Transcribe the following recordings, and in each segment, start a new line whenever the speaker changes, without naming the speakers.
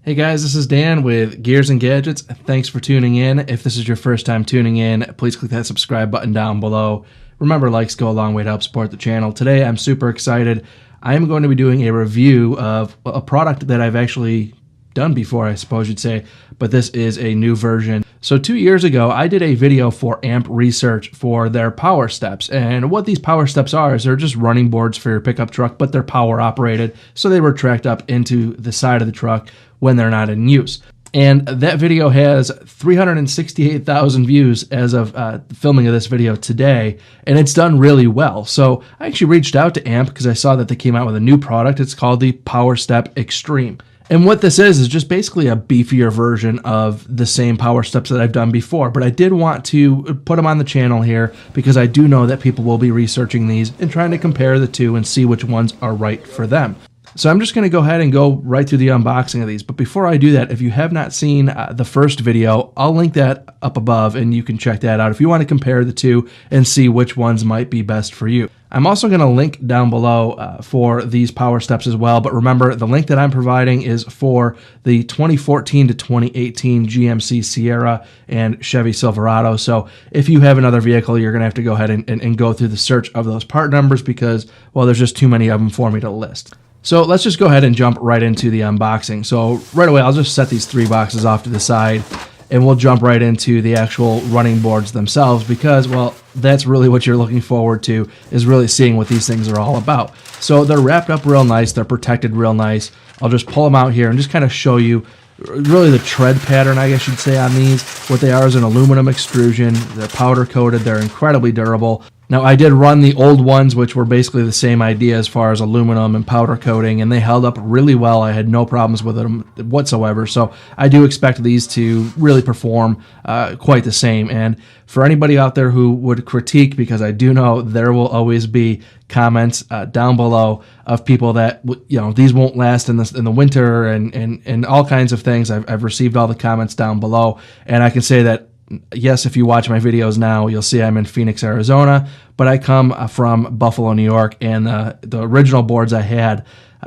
Hey guys, this is Dan with Gears and Gadgets. Thanks for tuning in. If this is your first time tuning in, please click that subscribe button down below. Remember, likes go a long way to help support the channel. Today, I'm super excited. I am going to be doing a review of a product that I've actually done before, I suppose you'd say, but this is a new version. So 2 years ago, I did a video for AMP Research for their PowerSteps, and what these PowerSteps are is they're just running boards for your pickup truck, but they're power operated, so they retract up into the side of the truck when they're not in use. And that video has 368,000 views as of filming of this video today, and it's done really well. So I actually reached out to AMP because I saw that they came out with a new product. It's called the PowerStep Xtreme. And what this is just basically a beefier version of the same PowerSteps that I've done before. But I did want to put them on the channel here because I do know that people will be researching these and trying to compare the two and see which ones are right for them. So I'm just going to go ahead and go right through the unboxing of these. But before I do that, if you have not seen the first video, I'll link that up above and you can check that out if you want to compare the two and see which ones might be best for you. I'm also going to link down below for these PowerSteps as well. But remember, the link that I'm providing is for the 2014 to 2018 GMC Sierra and Chevy Silverado. So if you have another vehicle, you're going to have to go ahead and go through the search of those part numbers because, well, there's just too many of them for me to list. So let's just go ahead and jump right into the unboxing. So right away, I'll just set these three boxes off to the side and we'll jump right into the actual running boards themselves because, well, that's really what you're looking forward to, is really seeing what these things are all about. So they're wrapped up real nice. They're protected real nice. I'll just pull them out here and just kind of show you really the tread pattern, I guess you'd say, on these. What they are is an aluminum extrusion. They're powder coated. They're incredibly durable. Now, I did run the old ones, which were basically the same idea as far as aluminum and powder coating, and they held up really well. I had no problems with them whatsoever. So I do expect these to really perform quite the same. And for anybody out there who would critique, because I do know there will always be comments down below of people that, you know, these won't last in the winter and all kinds of things. I've received all the comments down below, and I can say that, yes, if you watch my videos now, you'll see I'm in Phoenix, Arizona, but I come from Buffalo, New York, and the original boards I had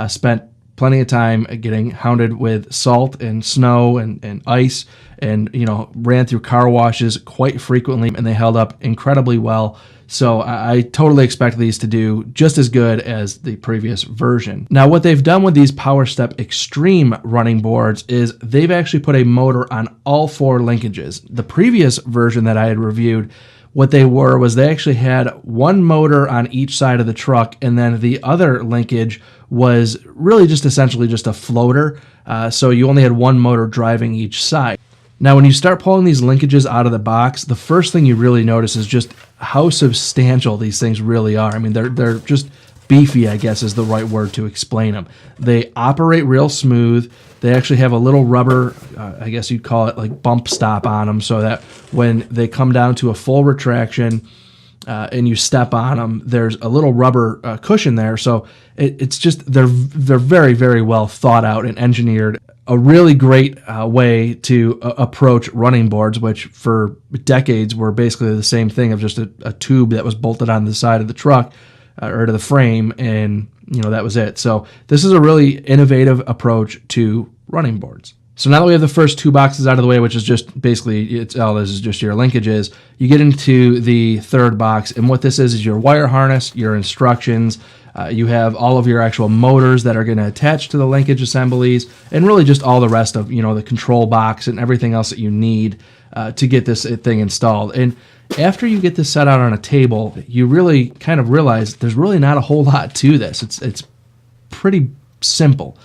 spent plenty of time getting hounded with salt and snow and ice and, you know, ran through car washes quite frequently, and they held up incredibly well. So I totally expect these to do just as good as the previous version. Now, what they've done with these PowerStep Xtreme running boards is they've actually put a motor on all four linkages. The previous version that I had reviewed, what they were was they actually had one motor on each side of the truck, and then the other linkage was really just essentially just a floater. So you only had one motor driving each side. Now, when you start pulling these linkages out of the box, the first thing you really notice is just how substantial these things really are. I mean, they're just beefy, I guess is the right word to explain them. They operate real smooth. They actually have a little rubber, I guess you'd call it like bump stop on them, so that when they come down to a full retraction and you step on them, there's a little rubber cushion there. So it's just, they're very, very well thought out and engineered. A really great way to approach running boards, which for decades were basically the same thing of just a tube that was bolted on the side of the truck or to the frame, and you know, that was it. So this is a really innovative approach to running boards. So now that we have the first two boxes out of the way, which is just basically, all this is just your linkages, you get into the third box, and what this is your wire harness, your instructions. You have all of your actual motors that are going to attach to the linkage assemblies, and really just all the rest of, you know, the control box and everything else that you need to get this thing installed. And after you get this set out on a table, you really kind of realize there's really not a whole lot to this. It's pretty simple.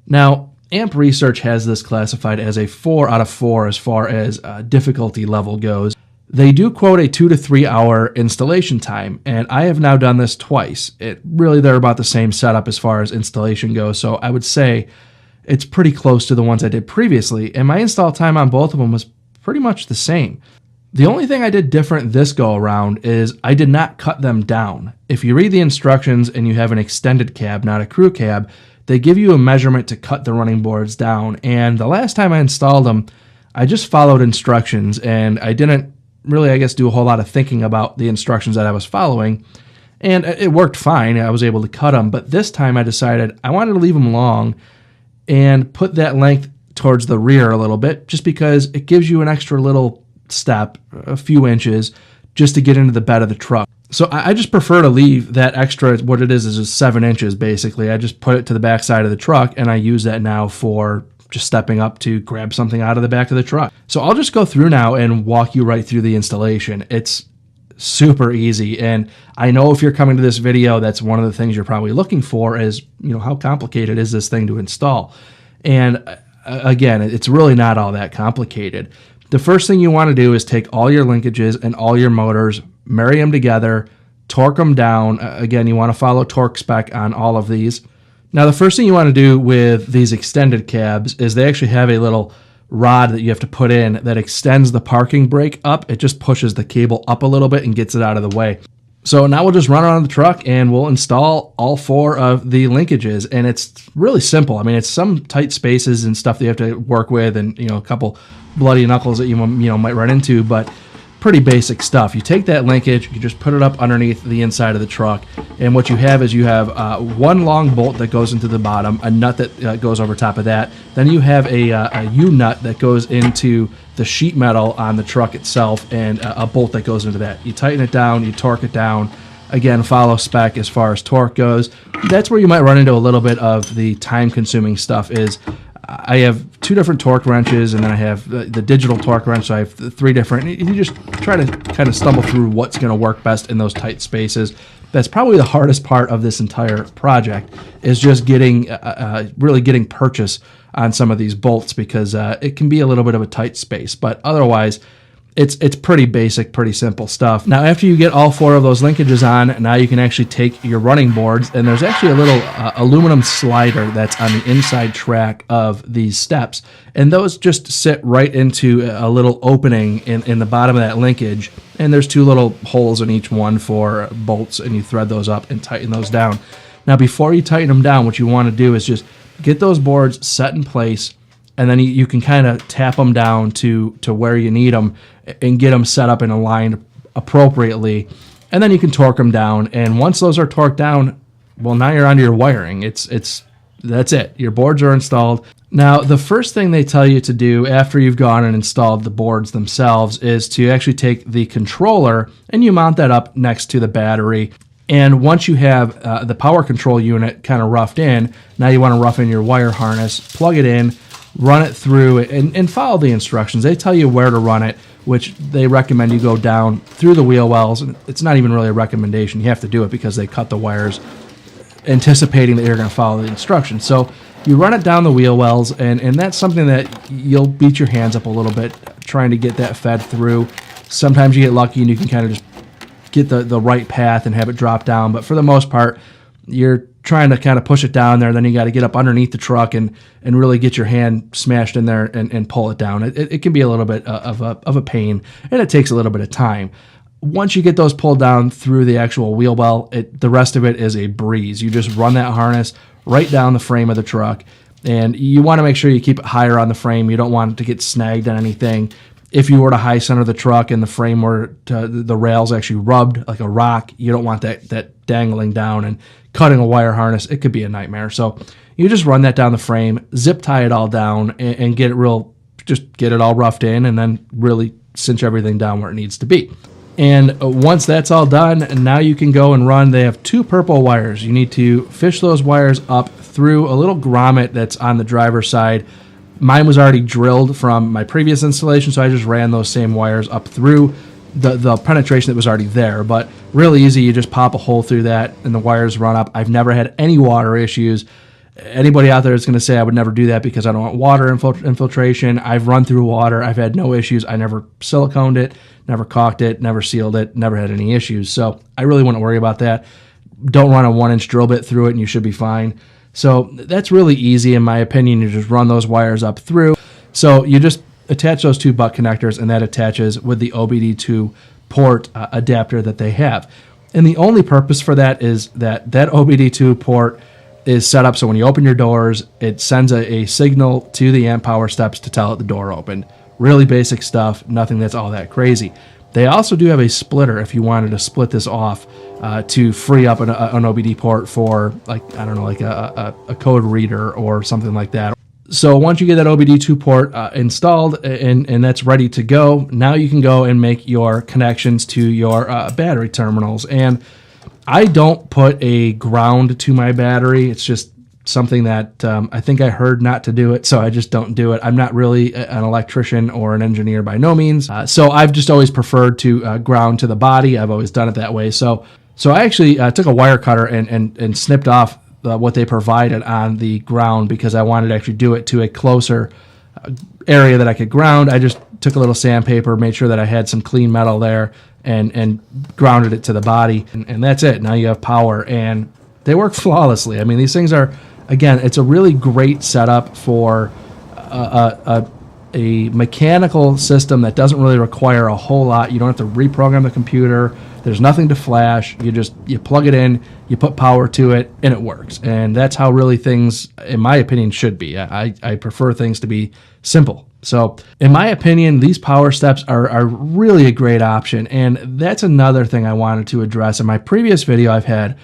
Now, AMP Research has this classified as a 4 out of 4 as far as difficulty level goes. They do quote a 2 to 3 hour installation time, and I have now done this twice. They're about the same setup as far as installation goes, so I would say it's pretty close to the ones I did previously, and my install time on both of them was pretty much the same. The only thing I did different this go around is I did not cut them down. If you read the instructions and you have an extended cab, not a crew cab, they give you a measurement to cut the running boards down, and the last time I installed them, I just followed instructions, and I didn't really, I guess, do a whole lot of thinking about the instructions that I was following, and it worked fine. I was able to cut them, but this time I decided I wanted to leave them long and put that length towards the rear a little bit, just because it gives you an extra little step, a few inches, just to get into the bed of the truck. So I just prefer to leave that extra, what it is just 7 inches basically. I just put it to the back side of the truck, and I use that now for just stepping up to grab something out of the back of the truck. So I'll just go through now and walk you right through the installation. It's super easy, and I know if you're coming to this video, that's one of the things you're probably looking for is, how complicated is this thing to install? And again, it's really not all that complicated. The first thing you want to do is take all your linkages and all your motors, marry them together, torque them down. Again, you want to follow torque spec on all of these. Now, the first thing you want to do with these extended cabs is they actually have a little rod that you have to put in that extends the parking brake up. It just pushes the cable up a little bit and gets it out of the way. So now we'll just run around the truck and we'll install all 4 of the linkages. And it's really simple. I mean, it's some tight spaces and stuff that you have to work with, and a couple bloody knuckles that you might run into, but pretty basic stuff. You take that linkage, you just put it up underneath the inside of the truck, and what you have is one long bolt that goes into the bottom, a nut that goes over top of that. Then you have a U-nut that goes into the sheet metal on the truck itself, and a bolt that goes into that. You tighten it down, you torque it down. Again, follow spec as far as torque goes. That's where you might run into a little bit of the time-consuming stuff is I have 2 different torque wrenches, and then I have the digital torque wrench, so I have 3 different. You just try to kind of stumble through what's going to work best in those tight spaces. That's probably the hardest part of this entire project is just really getting purchase on some of these bolts, because it can be a little bit of a tight space, but otherwise it's pretty basic, pretty simple stuff. Now, after you get all 4 of those linkages on, now you can actually take your running boards, and there's actually a little aluminum slider that's on the inside track of these steps, and those just sit right into a little opening in the bottom of that linkage, and there's 2 little holes in each one for bolts, and you thread those up and tighten those down. Now, before you tighten them down, what you want to do is just get those boards set in place, and then you can kind of tap them down to where you need them and get them set up and aligned appropriately. And then you can torque them down. And once those are torqued down, well, now you're onto your wiring. That's it. Your boards are installed. Now, the first thing they tell you to do after you've gone and installed the boards themselves is to actually take the controller and you mount that up next to the battery. And once you have the power control unit kind of roughed in, now you want to rough in your wire harness, plug it in, run it through, and follow the instructions. They tell you where to run it, which they recommend you go down through the wheel wells. And it's not even really a recommendation. You have to do it because they cut the wires anticipating that you're going to follow the instructions. So you run it down the wheel wells, and that's something that you'll beat your hands up a little bit trying to get that fed through. Sometimes you get lucky and you can kind of just get the right path and have it drop down. But for the most part, you're trying to kind of push it down there, then you got to get up underneath the truck and really get your hand smashed in there and pull it down. It can be a little bit of a pain, and it takes a little bit of time. Once you get those pulled down through the actual wheel well, the rest of it is a breeze. You just run that harness right down the frame of the truck, and you want to make sure you keep it higher on the frame. You don't want it to get snagged on anything. If you were to high center the truck and the frame were the rails actually rubbed like a rock, you don't want that dangling down and cutting a wire harness. It could be a nightmare. So you just run that down the frame, zip tie it all down, and get it all roughed in, and then really cinch everything down where it needs to be. And once that's all done, now you can go and run. They have 2 purple wires. You need to fish those wires up through a little grommet that's on the driver's side. Mine was already drilled from my previous installation, so I just ran those same wires up through the penetration that was already there. But really easy, you just pop a hole through that and the wires run up. I've never had any water issues. Anybody out there is going to say I would never do that because I don't want water infiltration. I've run through water. I've had no issues. I never siliconed it, never caulked it, never sealed it, never had any issues. So I really wouldn't worry about that. Don't run a 1-inch drill bit through it and you should be fine. So that's really easy in my opinion. You just run those wires up through. So you just attach those 2 butt connectors, and that attaches with the OBD II port adapter that they have. And the only purpose for that is that OBD II port is set up so when you open your doors, it sends a signal to the AMP Powersteps to tell it the door opened. Really basic stuff, nothing that's all that crazy. They also do have a splitter if you wanted to split this off to free up an OBD port for, like, I don't know, like a code reader or something like that. So once you get that OBD II port installed and that's ready to go, now you can go and make your connections to your battery terminals. And I don't put a ground to my battery. It's just something that I think I heard not to do it, so I just don't do it. I'm not really an electrician or an engineer by no means, so I've just always preferred to ground to the body. I've always done it that way. So I actually took a wire cutter and snipped off what they provided on the ground because I wanted to actually do it to a closer area that I could ground. I just took a little sandpaper, made sure that I had some clean metal there, and grounded it to the body, and that's it. Now you have power, and they work flawlessly. I mean, these things are, again, it's a really great setup for a mechanical system that doesn't really require a whole lot. You don't have to reprogram the computer. There's nothing to flash. You plug it in, you put power to it, and it works. And that's how really things, in my opinion, should be. I prefer things to be simple. So in my opinion, these PowerSteps are really a great option. And that's another thing I wanted to address. In my previous video, I've had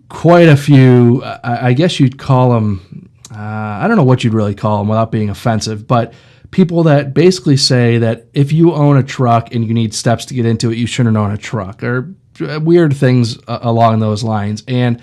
quite a few, I guess you'd call them, I don't know what you'd really call them without being offensive, but people that basically say that if you own a truck and you need steps to get into it, you shouldn't own a truck, or weird things along those lines. And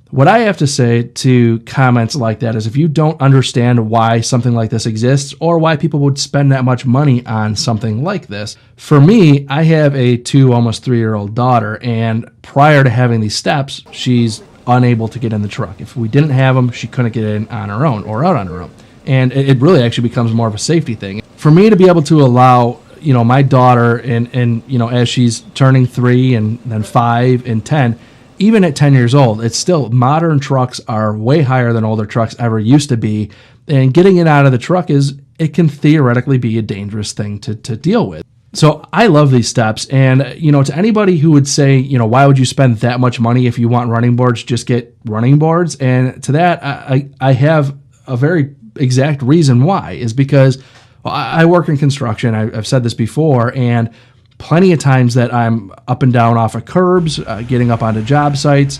what I have to say to comments like that is if you don't understand why something like this exists or why people would spend that much money on something like this. For me, I have a 2, almost 3-year-old daughter, and prior to having these steps, she's unable to get in the truck. If we didn't have them, she couldn't get in on her own or out on her own. And it really actually becomes more of a safety thing. For me to be able to allow, my daughter and as she's turning 3 and then 5 and 10, even at 10 years old, it's still, modern trucks are way higher than older trucks ever used to be. And getting it out of the truck it can theoretically be a dangerous thing to deal with. So I love these steps. And, to anybody who would say, why would you spend that much money if you want running boards, just get running boards. And to that, I have a very exact reason why, is because I work in construction. I've said this before, and plenty of times that I'm up and down off of curbs, getting up onto job sites,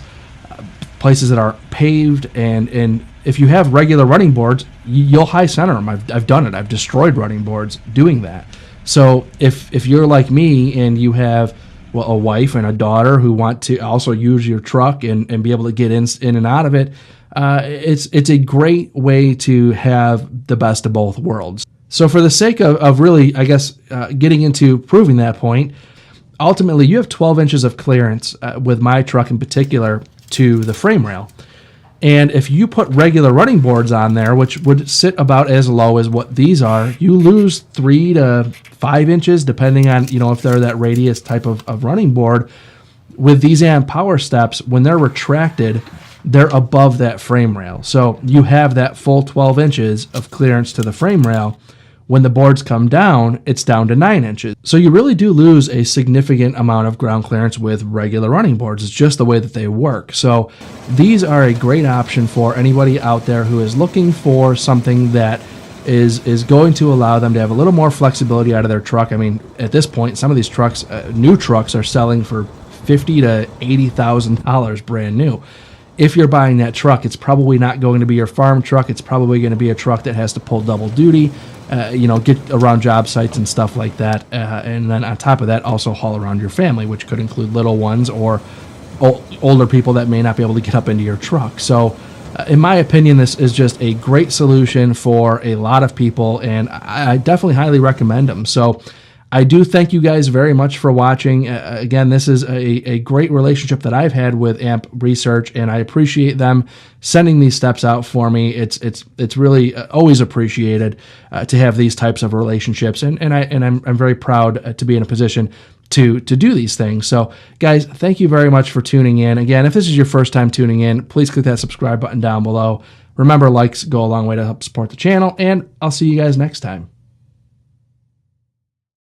places that are paved, and if you have regular running boards, you'll high center them. I've done it. I've destroyed running boards doing that. So if you're like me and you have a wife and a daughter who want to also use your truck and be able to get in and out of it, it's a great way to have the best of both worlds. So for the sake of really, I guess, getting into proving that point, ultimately you have 12 inches of clearance with my truck in particular to the frame rail. And if you put regular running boards on there, which would sit about as low as what these are, you lose 3 to 5 inches, depending on, if they're that radius type of running board. With these AMP PowerSteps, when they're retracted, they're above that frame rail. So you have that full 12 inches of clearance to the frame rail. When the boards come down, it's down to 9 inches. So you really do lose a significant amount of ground clearance with regular running boards. It's just the way that they work. So these are a great option for anybody out there who is looking for something that is going to allow them to have a little more flexibility out of their truck. I mean, at this point, some of these trucks, new trucks, are selling for $50,000 to $80,000 brand new. If you're buying that truck, it's probably not going to be your farm truck. It's probably going to be a truck that has to pull double duty, get around job sites and stuff like that. And then on top of that, also haul around your family, which could include little ones or older people that may not be able to get up into your truck. So in my opinion, this is just a great solution for a lot of people, and I definitely highly recommend them. So I do thank you guys very much for watching. Again, this is a great relationship that I've had with AMP Research, and I appreciate them sending these steps out for me. It's really always appreciated to have these types of relationships, and I'm very proud to be in a position to do these things. So guys, thank you very much for tuning in. Again, if this is your first time tuning in, please click that subscribe button down below. Remember, likes go a long way to help support the channel, and I'll see you guys next time.